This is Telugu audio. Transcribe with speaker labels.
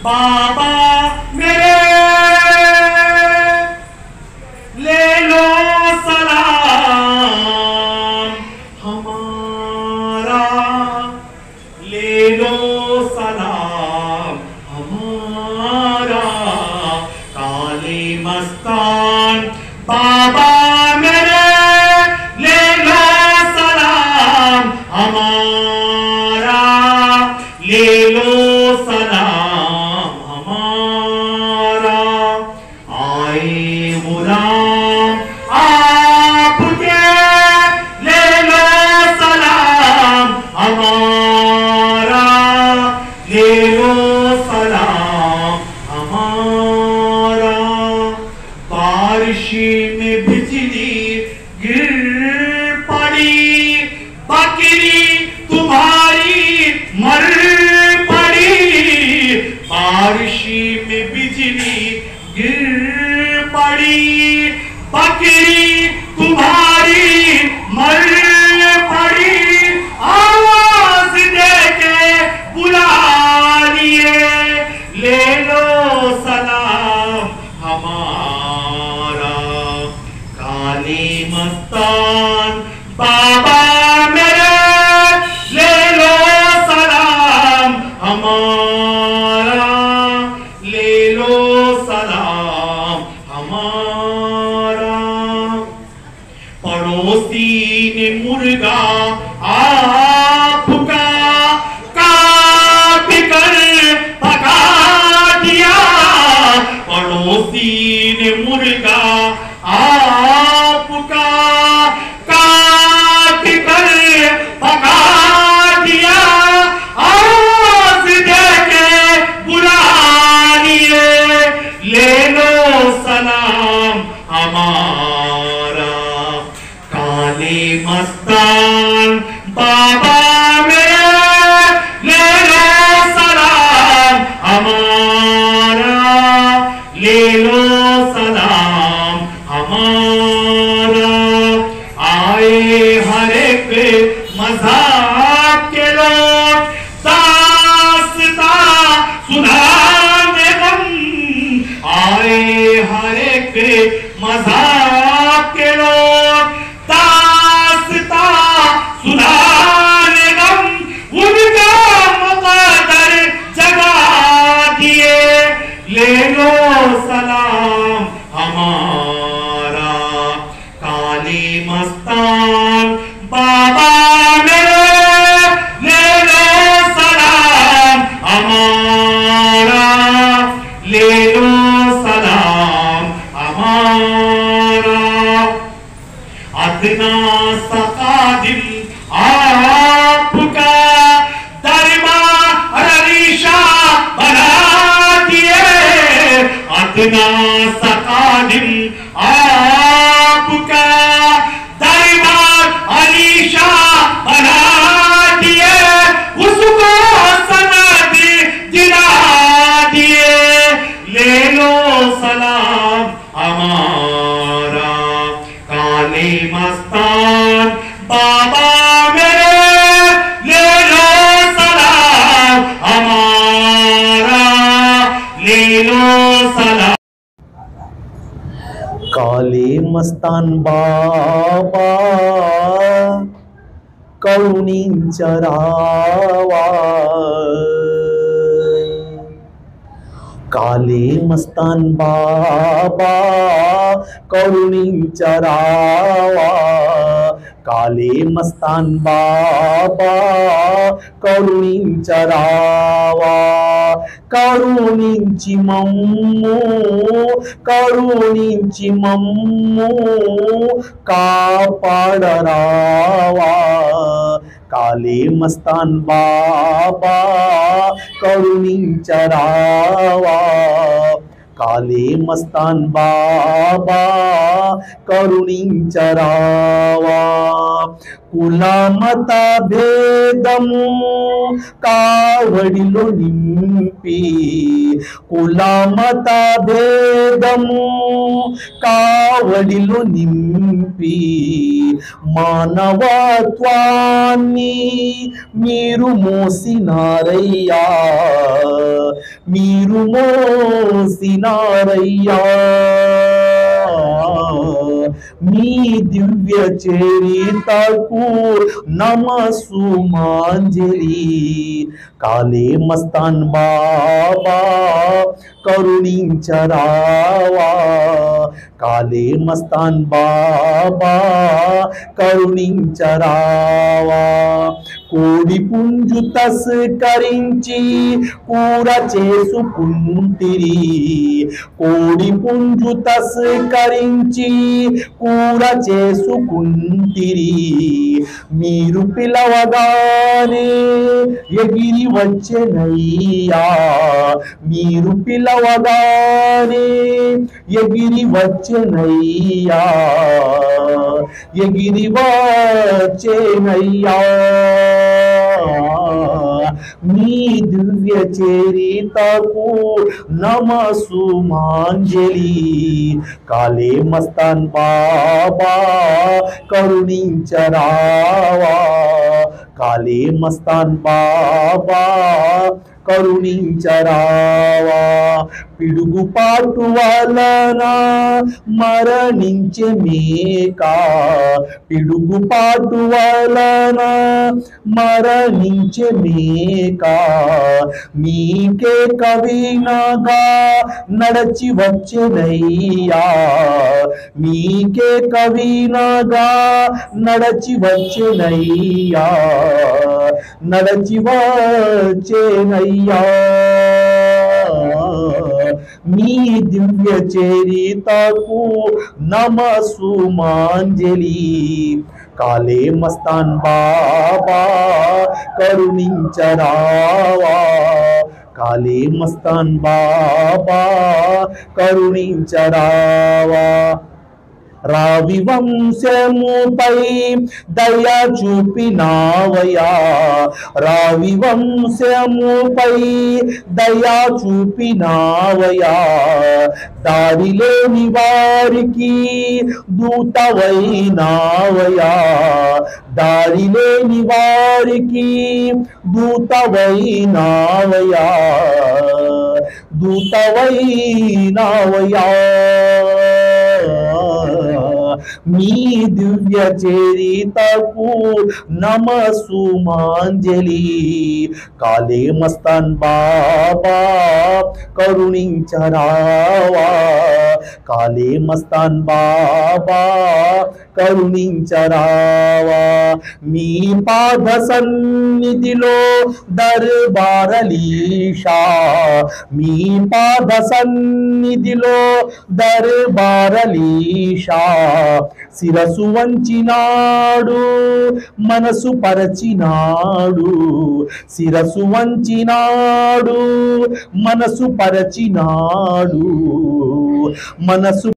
Speaker 1: बाबा मेरे ले लो सलाम हमारा, ले लो सलाम हमारा। काले मस्तान बाबा मेरे ले लो सलाम हमारा, ले लो सलाम हमारा। आए गुलाम आपके ले लो सलाम हमारा, ले लो सलाम हमारा। बारिश में बिजली गिर पड़ी, बकरी तुम्हारी मर पड़ी। बारिश में बिजली गिर पड़ी, बकरी तुम्हारी मर पड़ी। आवाज देके बुला लिए, ले लो सलाम हमारा। काले मस्तान बाबा मेरे ले लो सलाम हमारा, ले लो सलाम हमारा। पड़ोसी ने मुर्गा आपका काट कर पका दिया। पड़ोसी ने मुर्गा आपका काट कर पका दिया। आवाज देके बुला लिए, ले लो सलाम हमारा। काले मस्तान बाबा मेरे ले लो सलाम हमारा, ले लो सलाम हमारा। आए हर एक मज़हब के लोग दास्तां सुनाने गम। आए हर एक मज़हब के लोग दास्तां सुनाने गम। उनका मुक़द्दर जगा दिए, ले लो सलाम हमारा। काले मस्तान बाबा मेरे ले लो सलाम हमारा, ले लो सलाम हमारा। अदना सा कादिम आपका दरबार अरीशा बना दिए। अदना सा कादिम आपका दरबार अरीशा बना दिए। उसको सनद दिला दिए, ले लो सलाम हमारा। काले मस्तान बाबा मेरे ले लो सलाम हमारा, ले लो सलाम।
Speaker 2: काले मस्तान बाबा करुणिंचरावा। काले मस्तान बाबा करुणिंचरावा। काले मस्तान बाबा करुणिंचरावा। కరుణించి మమ్ము కాపాడరావా। కాళీ మస్తాన్ బాబా కరుణించరావా। కాళీ మస్తాన్ బాబా కరుణించరావా। కులమత భేదము కావడిలో నింపి, కులమత భేదము కావడిలో నింపి, మానవత్వాన్ని మీరు మోసినారయ్యా, మీరు మోసినారయ్యా. మీ దివ్య చరితకు నమస్సుమాంజలి. కాలే మస్తాన్ బాబా కరుణించరావా, కాలే మస్తాన్ బాబా కరుణించరావా. కోడి పుంజు తస్కరించి కూర చేసుకుంటిరి, కోడి పుంజు తస్కరించి కూర చేసుకుంటిరి. మీరు పిలవగానే ఎగిరి వచ్చెనయ్యా, మీరు పిలవగానే ఎగిరి వచ్చెనయ్యా, ఎగిరి వచ్చెనయ్యా. మీ దివ్య చరితకు నమస్సుమాంజలి. కాలే మస్తాన్ బాబా కరుణించరావా, కాలే మస్తాన్ బాబా కరుణించరావా. పిడుగుపాటు వలన మరణించే మేక, పిడుగుపాటు వలన మరణించే మేక, మీకే కవినగా నడచి వచ్చెనయ్యా, మీకే కవినగా నడచి వచ్చెనయ్యా, నడచి వచ్చెనయ్యా. మీ దివ్య చరితకు నమస్సుమాంజలి. కాలే మస్తాన్ బాబా కరుణించరావా, కాలే మస్తాన్ బాబా కరుణించరావా. రావి వంశముపై దయ చూపినావయా, రావి వంశముపై దయ చూపినావయా. దారిలేని వారికి దూతవైనావయా, దారిలేని వారికి దూతవైనావయా, దూతవైనావయా. మీ దివ్య చరితకు నమస్సుమాంజలి. కాలే మస్తాన్ బాబా కరుణించరావా, కాలే మస్తాన్ బాబా కరుణించరావా. మీ పాద సన్నిధిలో దర్బారలీషా, మీ పాద సన్నిధిలో దర్బారలీషా. శిరసు వంచినాడు మనసు పరచినాడు, శిరసు వంచినాడు మనసు పరచినాడు, మనసు